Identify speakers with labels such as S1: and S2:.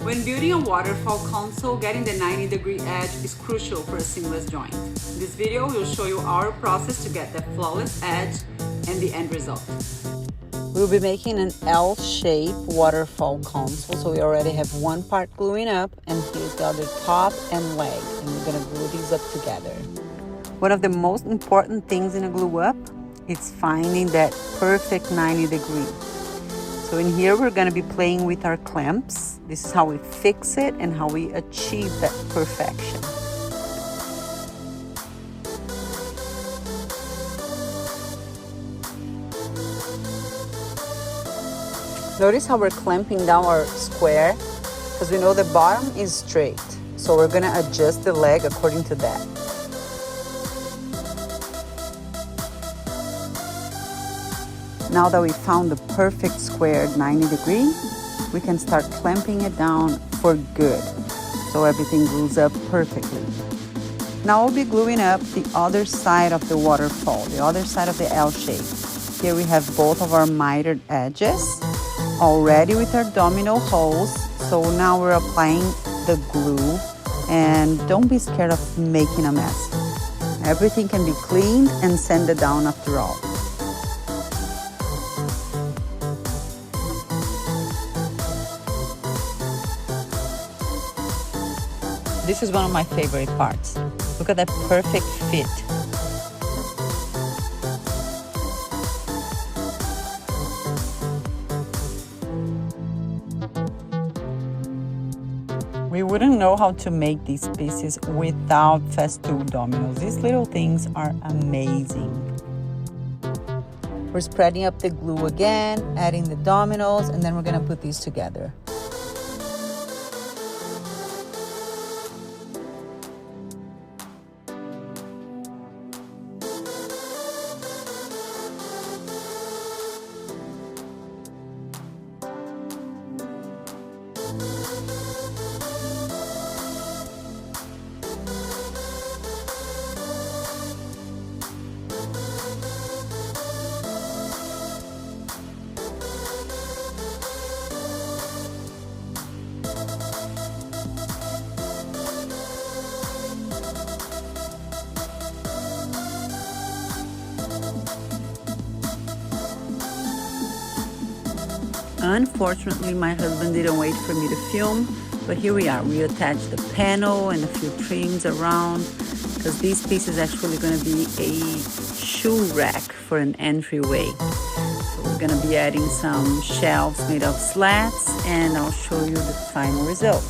S1: When building a waterfall console, getting the 90-degree edge is crucial for a seamless joint. This video will show you our process to get the flawless edge and the end result.
S2: We'll be making an L-shaped waterfall console, so we already have one part gluing up, and here's the other top and leg, and we're gonna glue these up together. One of the most important things in a glue up is finding that perfect 90 degree. So in here, we're gonna be playing with our clamps. This is how we fix it and how we achieve that perfection. Notice how we're clamping down our square, because we know the bottom is straight. So we're gonna adjust the leg according to that. Now that we found the perfect squared 90 degree, we can start clamping it down for good, so everything glues up perfectly. Now we'll be gluing up the other side of the waterfall, the other side of the L shape. Here we have both of our mitered edges, already with our domino holes. So now we're applying the glue, and don't be scared of making a mess. Everything can be cleaned and sanded down after all. This is one of my favorite parts. Look at that perfect fit. We wouldn't know how to make these pieces without Festool Dominos. These little things are amazing. We're spreading up the glue again, adding the dominoes, and then we're gonna put these together. Unfortunately, my husband didn't wait for me to film, but here we are. We attached the panel and a few trims around, because these pieces actually going to be a shoe rack for an entryway. So we're going to be adding some shelves made of slats, and I'll show you the final result.